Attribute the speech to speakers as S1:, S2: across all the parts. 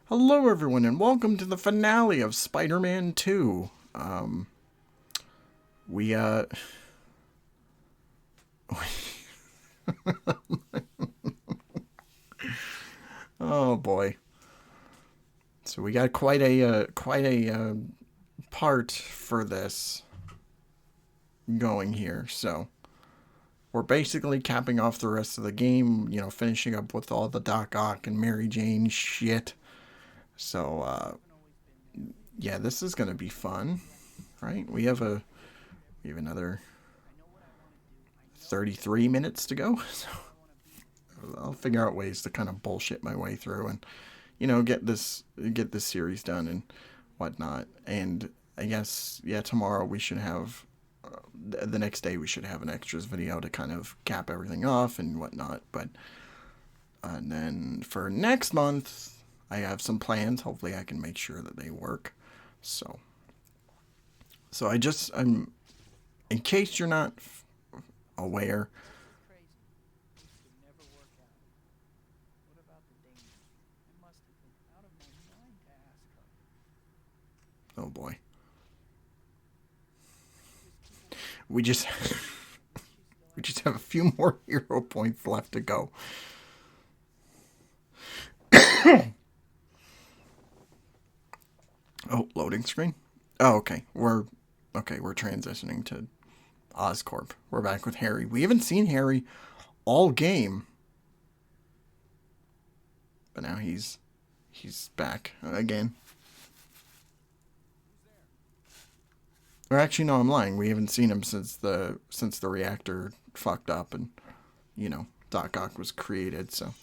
S1: Hello everyone and welcome to the finale of Spider-Man 2. We oh boy. So we got quite a part for this going here. So we're basically capping off the rest of the game, finishing up with all the Doc Ock and Mary Jane shit. So yeah, this is going to be fun, right? We have another 33 minutes to go. So I'll figure out ways to kind of bullshit my way through and get this series done and whatnot. And I guess tomorrow we should have the next day we should have an extras video to kind of cap everything off and whatnot. But and then for next month I have some plans. Hopefully I can make sure that they work. So I'm in case you're not aware. Oh boy. We just have a few more hero points left to go. Oh, loading screen. Oh, okay. We're transitioning to Oscorp. We're back with Harry. We haven't seen Harry all game. But now he's back again. Or actually, no, I'm lying. We haven't seen him since the reactor fucked up and, Doc Ock was created, so.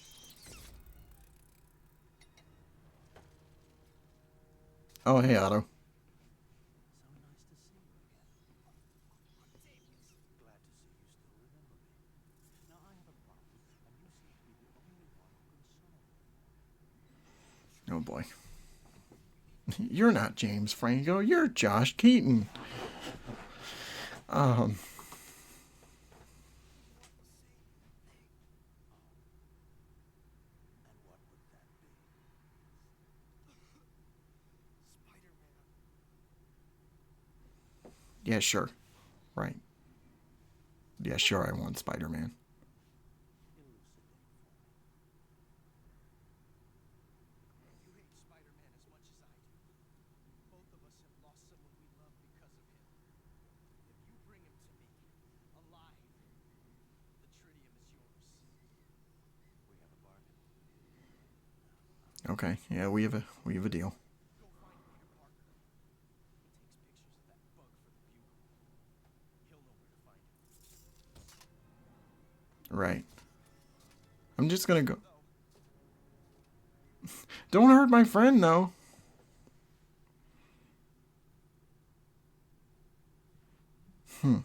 S1: Oh, hey, Otto. Oh, boy. You're not James Franco. You're Josh Keaton. Yeah, sure. Right. Yeah, sure, I want Spider-Man. Okay, yeah, we have a deal. Right. I'm just gonna go. Don't hurt my friend, though. Hmm.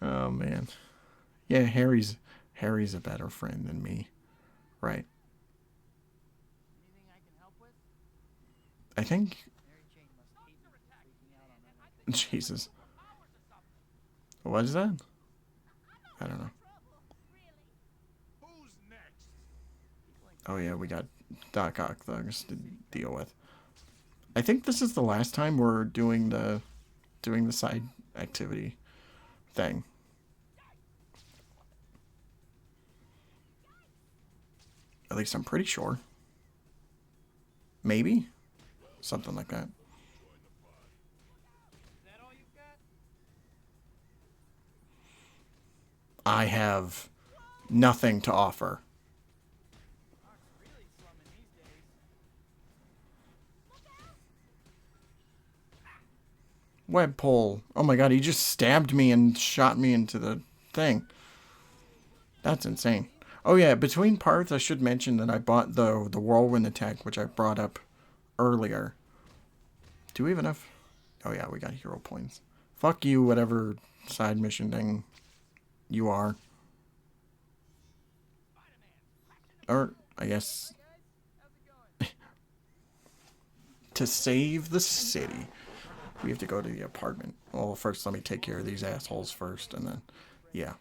S1: Oh man. Yeah, Harry's a better friend than me. Right. I think. Jesus. What is that? I don't know. Oh yeah, we got Doc Ock thugs to deal with. I think this is the last time we're doing the side activity thing. At least I'm pretty sure. Maybe? Something like that. I have nothing to offer. Web pole. Oh my god, he just stabbed me and shot me into the thing. That's insane. Oh yeah, between parts I should mention that I bought the whirlwind attack, which I brought up earlier. Do we have enough? Oh yeah, we got hero points. Fuck you, whatever side mission thing you are. Or, I guess, to save the city. We have to go to the apartment. Well, first let me take care of these assholes first, and then, yeah.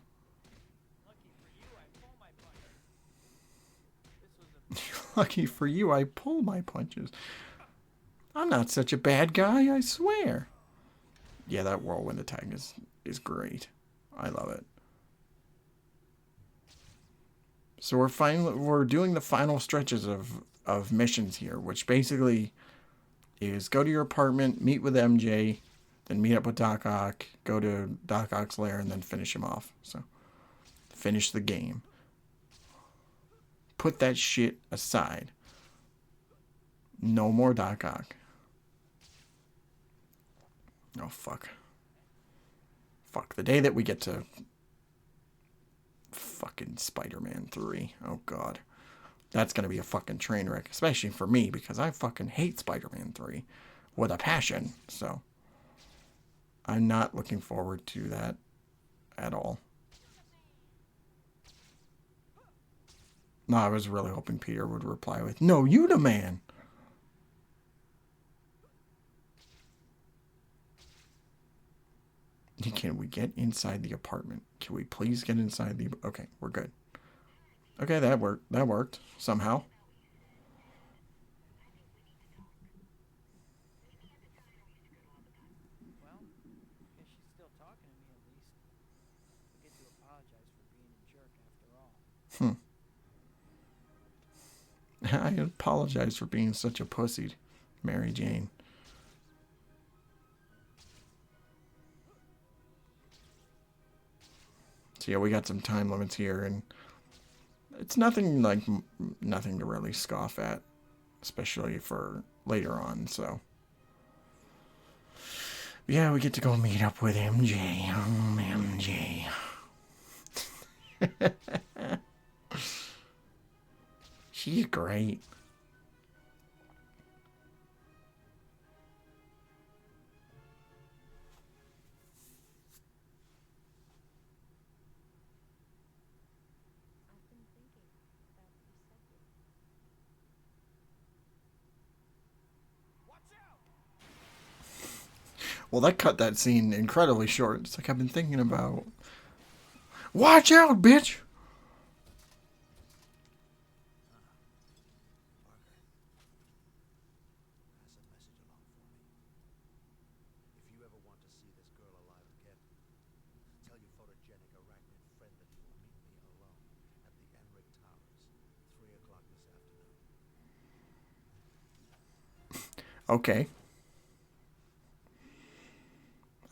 S1: Lucky for you, I pull my punches. I'm not such a bad guy, I swear. Yeah, that whirlwind attack is great. I love it. So we're doing the final stretches of missions here, which basically is go to your apartment, meet with MJ, then meet up with Doc Ock, go to Doc Ock's lair, and then finish him off. So finish the game. Put that shit aside. No more Doc Ock. Oh, fuck. Fuck. The day that we get to fucking Spider-Man 3. Oh, God. That's going to be a fucking train wreck. Especially for me, because I fucking hate Spider-Man 3 with a passion. So, I'm not looking forward to that at all. No, I was really hoping Peter would reply with, "No, you the man." Can we get inside the apartment? Can we please get inside the... Okay, we're good. Okay, that worked. That worked. Somehow.
S2: Well, guess she's still talking to me at least. I get to apologize for being a jerk after all.
S1: I apologize for being such a pussy, Mary Jane. So yeah, we got some time limits here, and it's nothing like nothing to really scoff at, especially for later on. So yeah, we get to go meet up with MJ. MJ. She's great. Well, that cut that scene incredibly short. It's like I've been thinking about. Watch out, bitch! Okay.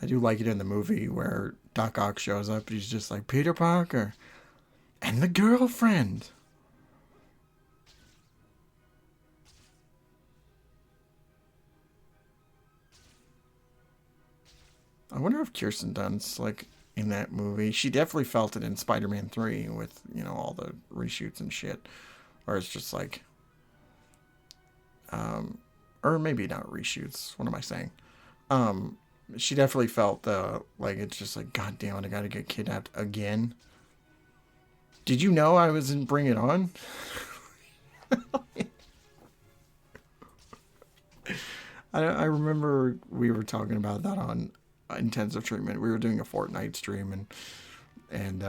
S1: I do like it in the movie where Doc Ock shows up. He's just like, Peter Parker and the girlfriend. I wonder if Kirsten Dunst, like, in that movie, she definitely felt it in Spider-Man 3 with, you know, all the reshoots and shit. Or it's just like, or maybe not reshoots. What am I saying? She definitely felt, like, it's just like, God damn it, I gotta get kidnapped again. Did you know I was in Bring It On? I remember we were talking about that on Intensive Treatment. We were doing a Fortnite stream, and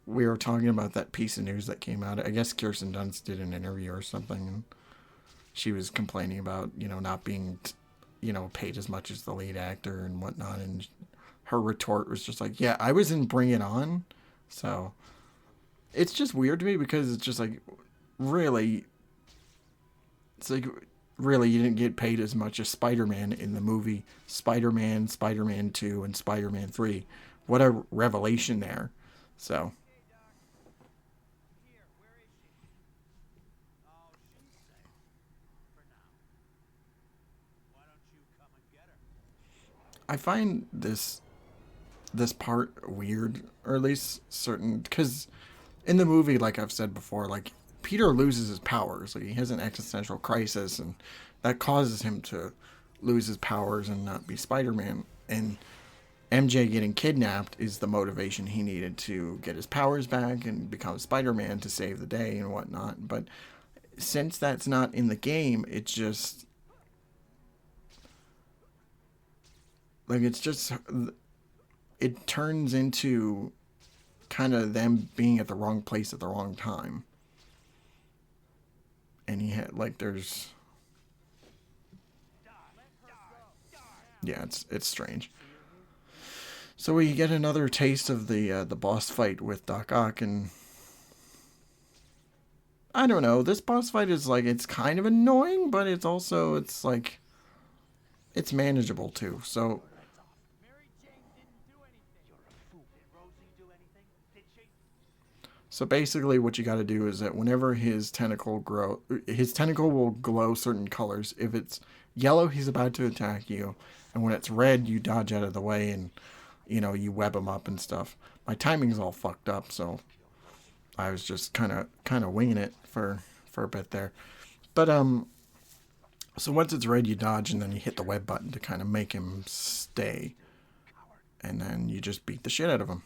S1: we were talking about that piece of news that came out. I guess Kirsten Dunst did an interview or something, and she was complaining about, you know, not being, you know, paid as much as the lead actor and whatnot, and her retort was just like, yeah, I was in Bring It On. So it's just weird to me because it's just like, really, it's like, really, you didn't get paid as much as Spider-Man in the movie Spider-Man, Spider-Man 2, and Spider-Man 3. What a revelation there. So I find this part weird, or at least certain, because in the movie, like I've said before, like Peter loses his powers. Like he has an existential crisis, and that causes him to lose his powers and not be Spider-Man. And MJ getting kidnapped is the motivation he needed to get his powers back and become Spider-Man to save the day and whatnot. But since that's not in the game, it's just Like, it's just, it turns into kind of them being at the wrong place at the wrong time. And he had, like, there's, yeah, it's strange. So we get another taste of the boss fight with Doc Ock, and I don't know. This boss fight is like, it's kind of annoying, but it's also, it's like, it's manageable too. So basically, what you got to do is that whenever his tentacle will glow certain colors. If it's yellow, he's about to attack you, and when it's red, you dodge out of the way and you web him up and stuff. My timing's all fucked up, so I was just kind of winging it for a bit there. But so once it's red, you dodge, and then you hit the web button to kind of make him stay, and then you just beat the shit out of him.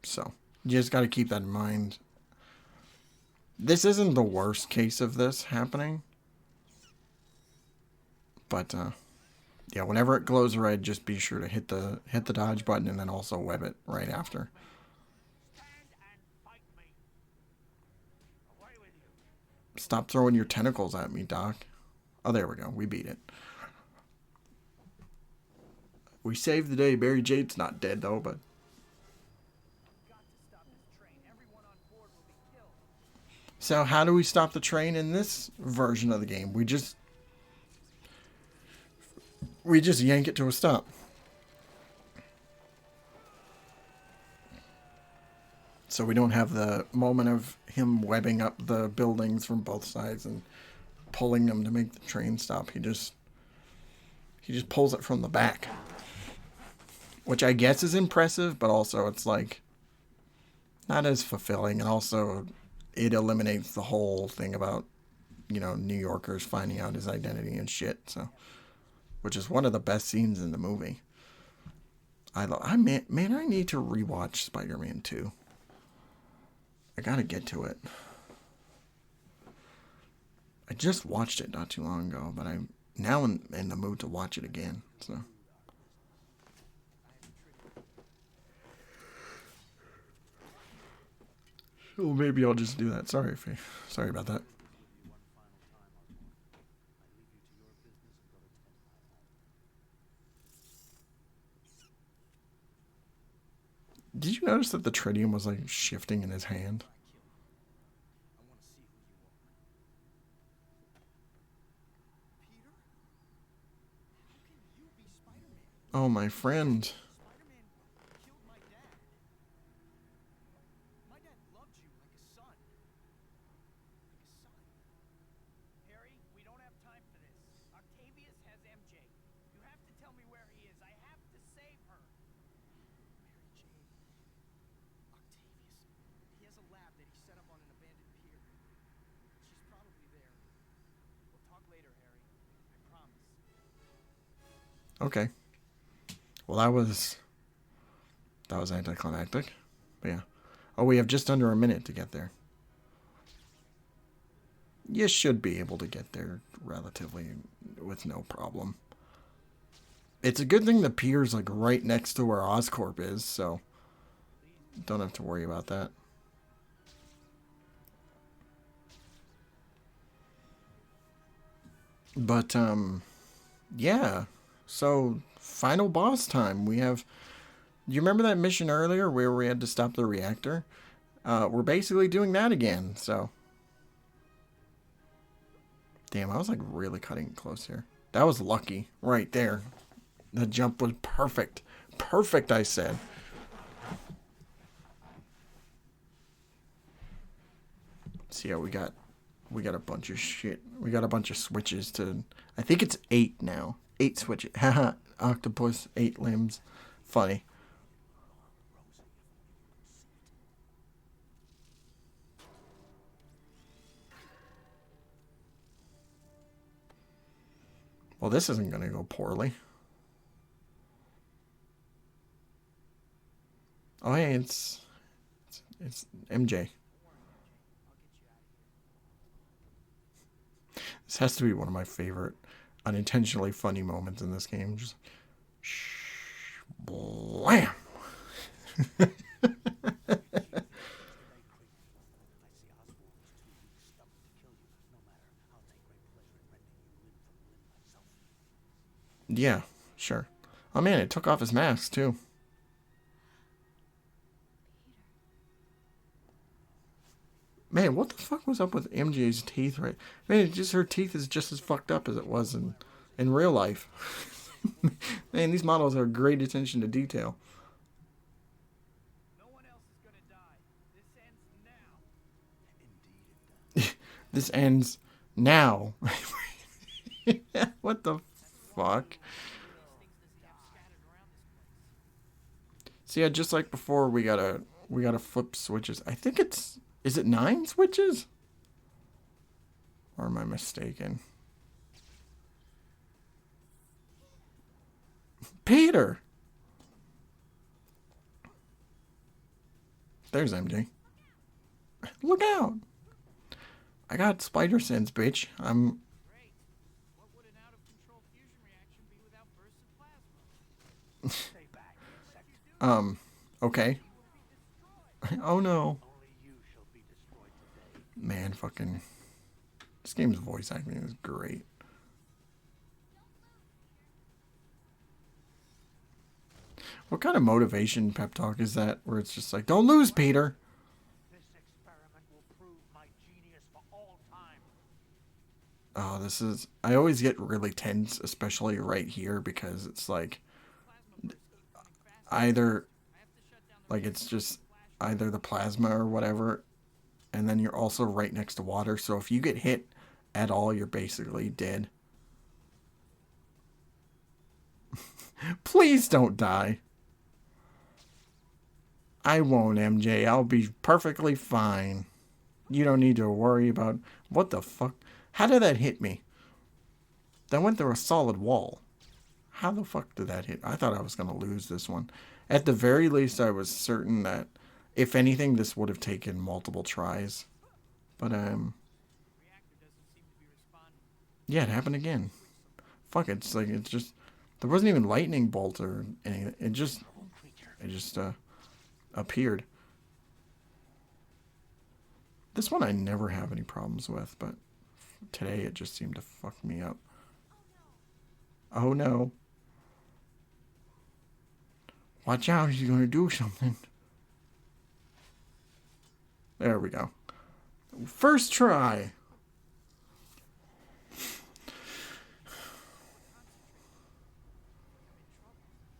S1: So you just got to keep that in mind. This isn't the worst case of this happening, but yeah, whenever it glows red, just be sure to hit the dodge button and then also web it right after. Stop throwing your tentacles at me, Doc. Oh, there we go. We beat it. We saved the day. Barry Jade's not dead though, but so how do we stop the train in this version of the game? We just yank it to a stop. So we don't have the moment of him webbing up the buildings from both sides and pulling them to make the train stop. He just pulls it from the back, which I guess is impressive, but also it's like not as fulfilling, and also it eliminates the whole thing about New Yorkers finding out his identity and shit. So, which is one of the best scenes in the movie. I need to rewatch Spider-Man 2. I gotta get to it. I just watched it not too long ago, but I'm now in the mood to watch it again. So. Well, maybe I'll just do that. Sorry about that. Did you notice that the tritium was like shifting in his hand? Oh, my friend. Okay. Well, that was anticlimactic. But yeah. Oh, we have just under a minute to get there. You should be able to get there relatively with no problem. It's a good thing the pier's like right next to where Oscorp is, so don't have to worry about that. But yeah. So final boss time. We have. You remember that mission earlier where we had to stop the reactor? We're basically doing that again. So. Damn, I was like really cutting close here. That was lucky right there. The jump was perfect. Perfect, I said. See how we got a bunch of shit. We got a bunch of switches to. I think it's 8 now. 8 switches. Haha. Octopus, 8 limbs. Funny. Well, this isn't going to go poorly. Oh, hey, it's MJ. This has to be one of my favorite unintentionally funny moments in this game. Just shh, blam. Yeah, sure. Oh man, it took off his mask too. Man, what the fuck was up with MJ's teeth, right? Man, it just her teeth is just as fucked up as it was in real life. Man, these models are great attention to detail.
S2: No one else is gonna die. This ends now.
S1: This ends now. What the fuck? So yeah, just like before, we gotta flip switches. I think is it 9 switches? Or am I mistaken? Peter! There's MJ. Look out! I got spider sense, bitch. I'm...
S2: Great. What would an out-of-control fusion reaction be without bursts of plasma? Stay back, insect.
S1: Okay. Oh no.
S2: Only you shall be destroyed today.
S1: Man, fucking... This game's voice acting is great. What kind of motivation pep talk is that? Where it's just like, don't lose, Peter.
S2: This experiment will prove my genius for all time.
S1: Oh, this is... I always get really tense, especially right here, because it's like... Either... Like, it's just either the plasma or whatever, and then you're also right next to water, so if you get hit at all, you're basically dead. Please don't die. I won't, MJ. I'll be perfectly fine. You don't need to worry about... What the fuck? How did that hit me? That went through a solid wall. How the fuck did that hit? I thought I was going to lose this one. At the very least, I was certain that, if anything, this would have taken multiple tries. But, yeah, it happened again. Fuck, it's like, it's just... There wasn't even lightning bolt or anything. It just appeared. This one I never have any problems with, but today it just seemed to fuck me up. Oh no. Watch out, he's gonna do something. There we go. First try.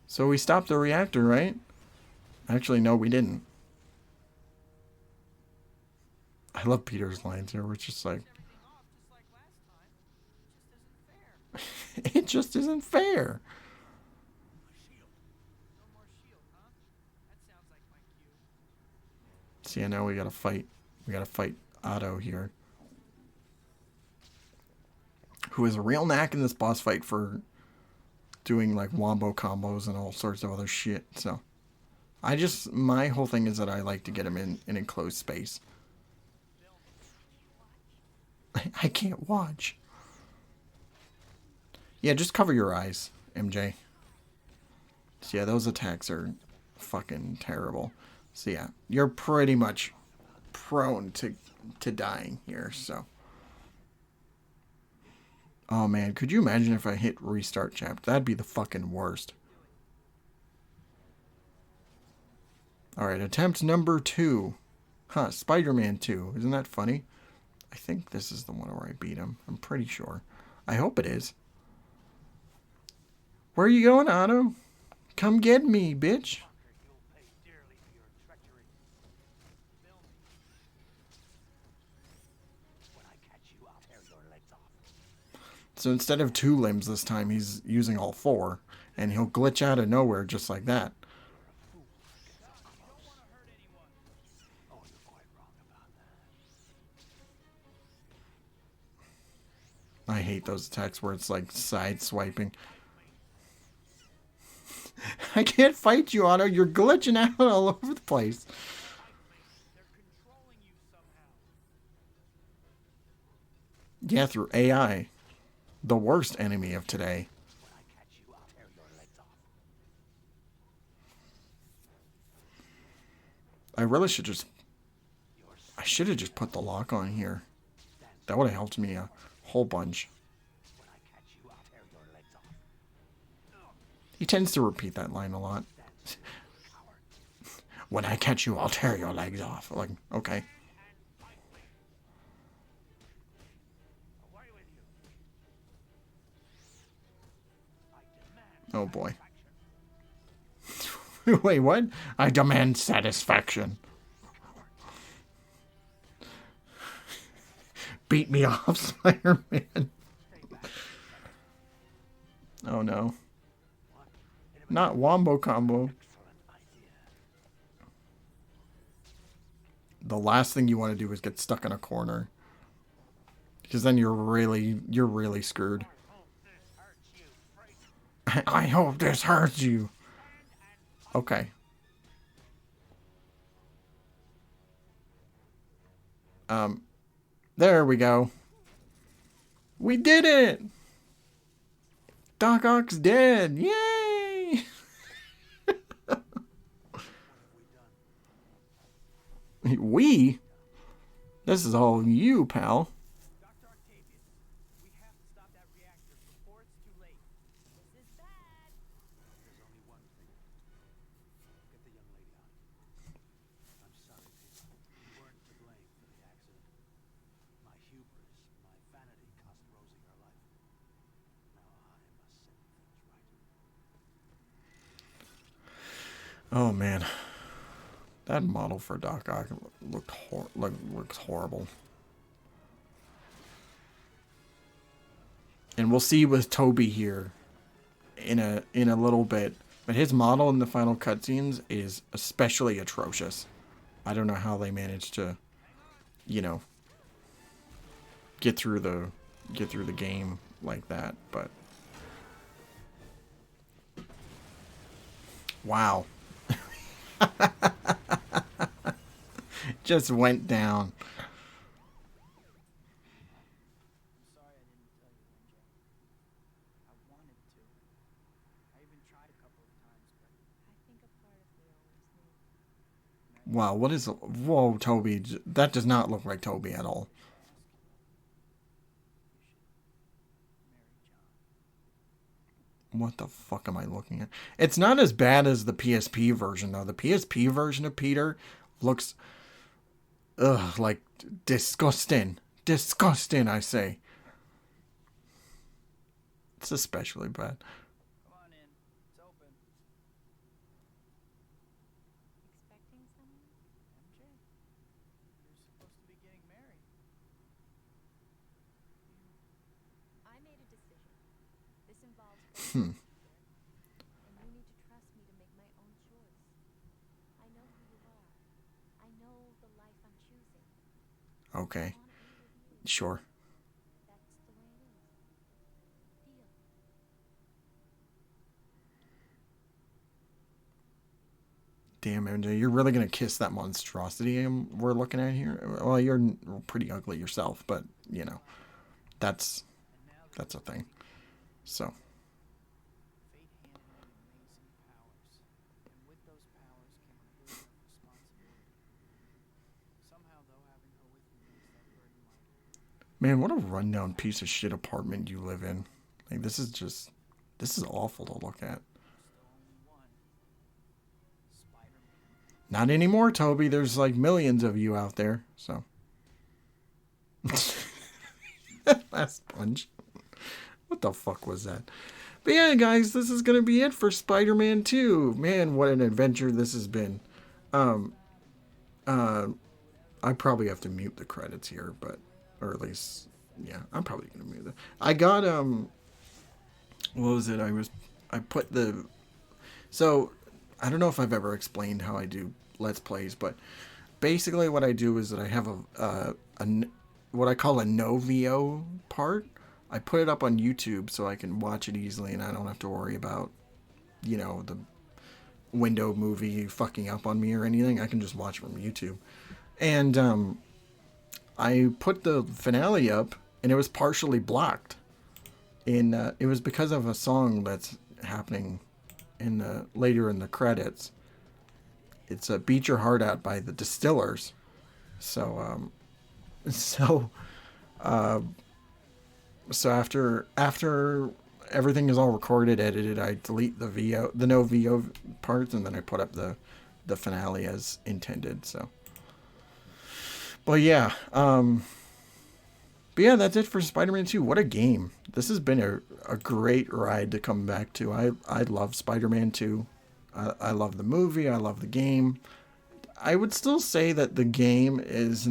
S1: So we stopped the reactor, right? Actually, no, we didn't. I love Peter's lines here, where it's just like... It just isn't fair. See, I know we gotta fight. We gotta fight Otto here, who is a real knack in this boss fight for doing like wombo combos and all sorts of other shit. So, my whole thing is that I like to get him in an enclosed space. I can't watch. Yeah, just cover your eyes, MJ. So yeah, those attacks are fucking terrible. So yeah, you're pretty much prone to dying here, so. Oh man, could you imagine if I hit restart chapter? That'd be the fucking worst. Alright, attempt number 2. Huh, Spider-Man 2. Isn't that funny? I think this is the one where I beat him. I'm pretty sure. I hope it is. Where are you going, Otto? Come get me, bitch. So instead of 2 limbs this time, he's using all 4. And he'll glitch out of nowhere just like that. I hate those attacks where it's like side swiping. I can't fight you, Otto. You're glitching out all over the place. Yeah, through AI. the worst enemy of today. I really should just... I should have just put the lock on here. That would have helped me a whole bunch. He tends to repeat that line a lot. When I catch you, I'll tear your legs off. Like, okay. Oh boy. Wait, what? I demand satisfaction. Beat me off, Spider-Man. Oh no. Not wombo combo. The last thing you want to do is get stuck in a corner. Because then you're really screwed. I hope this hurts you. Okay. There we go. We did it! Doc Ock's dead! Yay! We? This is all you, pal.
S2: Dr. Octavius, we have to stop that reactor before it's too late. This is bad.
S3: There's only one thing. Get the young lady out. I'm sorry, Peter. You weren't to blame for the accident. My hubris, my vanity cost Rosie her life. Now I must set things right.
S1: Oh man, that model for Doc Ock looks horrible. And we'll see with Toby here in a little bit, but his model in the final cutscenes is especially atrocious. I don't know how they managed to, you know, get through the game like that, but wow. Just went down.
S2: I'm sorry I didn't tell you, MJ. I wanted to. I even tried a couple of times, but
S4: I think a part of me always knew.
S1: Wow, what is... Whoa, Toby. That does not look like Toby at all.
S2: marry John.
S1: What the fuck am I looking at? It's not as bad as the PSP version, though. The PSP version of Peter looks... Ugh, like disgusting. Disgusting, I say. It's especially bad.
S2: Come on in. It's open.
S4: Expecting someone?
S2: MJ, you're supposed to be getting married.
S4: I made a decision. This involves both of us, Peter. And you need to trust me to make my own choice. I know who you are. I know the life I'm choosing.
S1: Okay.
S4: I want to be with you.
S1: Sure.
S4: That's the way it is. Deal.
S1: Damn, MJ, you're really gonna kiss that monstrosity we're looking at here? Well, you're pretty ugly yourself, but, you know, that's a thing. So...
S2: Fate handed me amazing powers, and with those powers came a burden of responsibility. Somehow, though, having her with me makes that burden lighter.
S1: Man, what a rundown piece of shit apartment you live in. Like, this is awful to look at.
S2: Still only one. Spider-Man.
S1: Not anymore, Toby. There's like millions of you out there, so. Last punch. What the fuck was that? But yeah, guys, this is going to be it for Spider-Man 2. Man, what an adventure this has been. I probably have to mute the credits here, but, or at least, yeah, I'm probably going to mute them. I got, what was it? I put the, so, I don't know if I've ever explained how I do Let's Plays, but basically what I do is that I have what I call a no-VO part. I put it up on YouTube so I can watch it easily and I don't have to worry about, you know, the window movie fucking up on me or anything. I can just watch it from YouTube. And I put the finale up and it was partially blocked. it was because of a song that's happening in the later in the credits. It's a "Beat Your Heart Out" by the Distillers. So so so after everything is all recorded, edited, I delete the no VO parts, and then I put up the finale as intended. So, but yeah, but yeah, that's it for Spider-Man 2. What a game! This has been a great ride to come back to. I love Spider-Man 2. I love the movie. I love the game. I would still say that the game is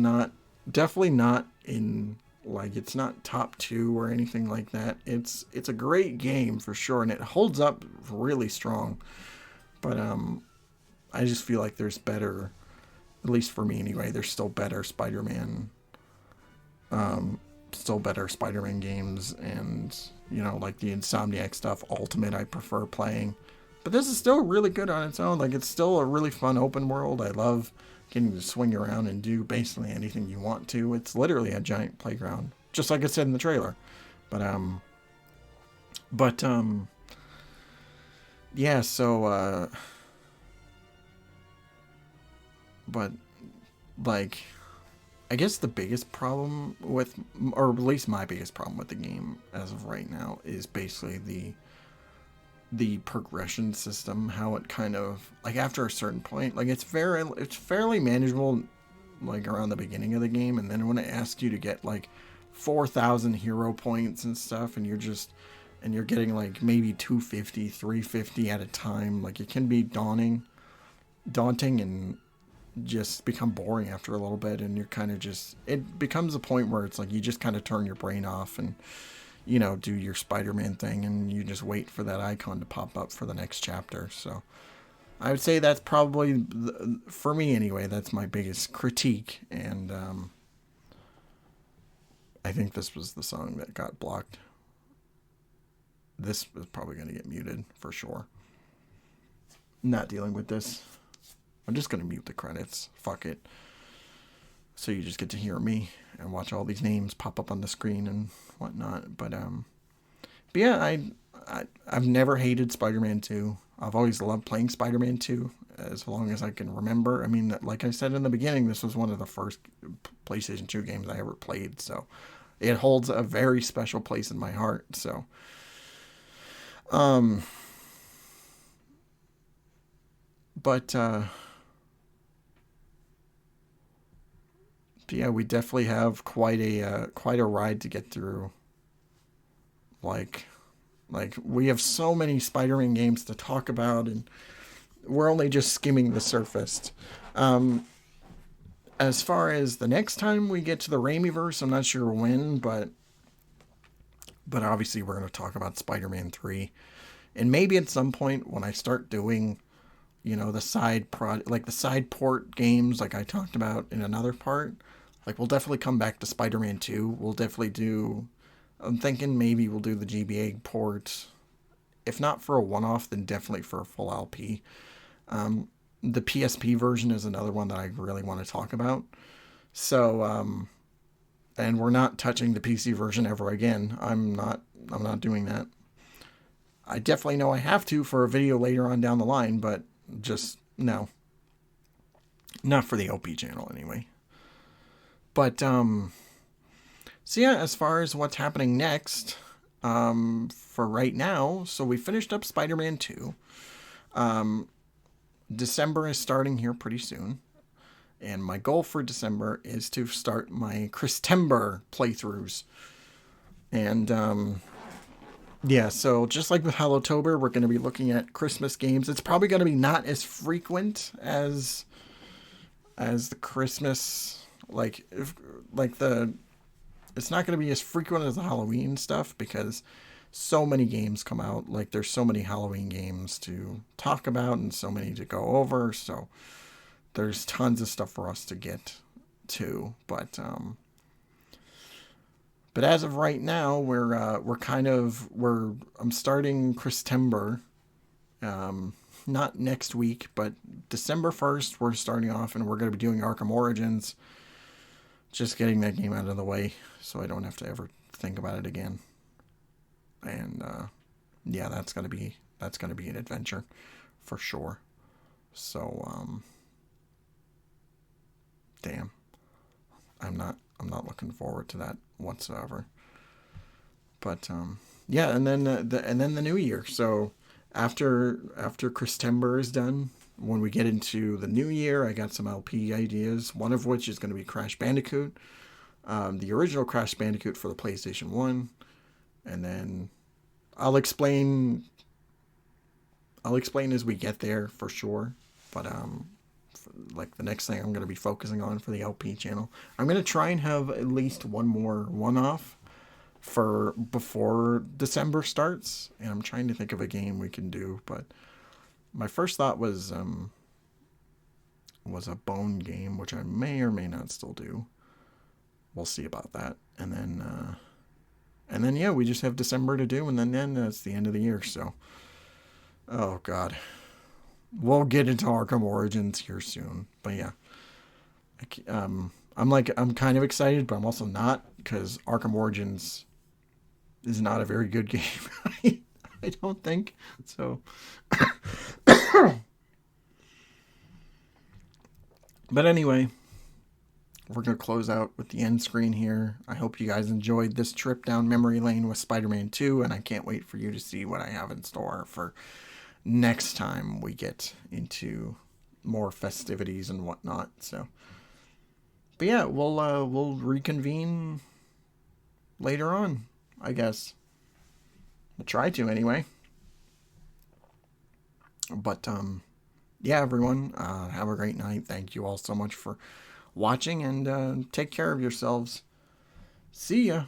S1: definitely not in, like, it's not top 2 or anything like that. It's a great game for sure, and it holds up really strong. But I just feel like there's better, at least for me anyway. There's still better Spider-Man games, and like the Insomniac stuff, Ultimate, I prefer playing. But this is still really good on its own. Like, it's still a really fun open world. I love getting to swing around and do basically anything you want to. It's literally a giant playground, just like I said in the trailer. But yeah. So but like, I guess the biggest problem with, or at least my biggest problem with the game as of right now, is basically the progression system. How it kind of, like, after a certain point, like, it's fairly manageable, like, around the beginning of the game, and then when it asks you to get like 4,000 hero points and stuff, and you're getting like maybe 250, 350 at a time, like, it can be daunting and just become boring after a little bit, and you're kind of just, it becomes a point where it's like you just kind of turn your brain off and do your Spider-Man thing, and you just wait for that icon to pop up for the next chapter. So I would say that's probably, for me anyway, that's my biggest critique. And I think this was the song that got blocked. This is probably going to get muted for sure. Not dealing with this. I'm just going to mute the credits. Fuck it. So you just get to hear me and watch all these names pop up on the screen and whatnot. But yeah, I've never hated Spider-Man 2. I've always loved playing Spider-Man 2 as long as I can remember. I mean, like I said in the beginning, this was one of the first PlayStation 2 games I ever played, so it holds a very special place in my heart. So but yeah, we definitely have quite a ride to get through. Like we have so many Spider-Man games to talk about, and we're only just skimming the surface. As far as the next time we get to the Raimiverse, I'm not sure when, but obviously we're going to talk about Spider-Man 3, and maybe at some point when I start doing, the side port games like I talked about in another part. Like, we'll definitely come back to Spider-Man 2. We'll definitely do, I'm thinking maybe we'll do the GBA port. If not for a one-off, then definitely for a full LP. The PSP version is another one that I really want to talk about. So, and we're not touching the PC version ever again. I'm not doing that. I definitely know I have to for a video later on down the line, but just, no. Not for the OP channel, anyway. But, so yeah, as far as what's happening next, for right now, so we finished up Spider-Man 2. December is starting here pretty soon. And my goal for December is to start my Christember playthroughs. And, yeah, so just like with Hallowtober, we're going to be looking at Christmas games. It's probably going to be not as frequent as the Christmas, it's not going to be as frequent as the Halloween stuff, because so many games come out. Like, there's so many Halloween games to talk about and so many to go over. So there's tons of stuff for us to get to. But as of right now, I'm starting Christember. Not next week, but December 1st, we're starting off, and we're going to be doing Arkham Origins. Just getting that game out of the way so I don't have to ever think about it again. and yeah, that's gonna be an adventure for sure. So damn, I'm not looking forward to that whatsoever. But yeah, and then the new year. So after Christember is done, when we get into the new year, I got some LP ideas. One of which is going to be Crash Bandicoot, the original Crash Bandicoot for the PlayStation 1, and then I'll explain as we get there for sure. But like the next thing I'm going to be focusing on for the LP channel, I'm going to try and have at least one more one-off for before December starts, and I'm trying to think of a game we can do, but my first thought was a bone game, which I may or may not still do. We'll see about that. And then yeah, we just have December to do, and then it's the end of the year. So, oh god, we'll get into Arkham Origins here soon. But yeah, I'm kind of excited, but I'm also not, because Arkham Origins is not a very good game. I don't think so. But anyway, we're going to close out with the end screen here. I hope you guys enjoyed this trip down memory lane with Spider-Man 2, and I can't wait for you to see what I have in store for next time we get into more festivities and whatnot. So, but yeah, we'll reconvene later on, I guess. We'll try to anyway. But yeah, everyone, have a great night. Thank you all so much for watching, and take care of yourselves. See ya.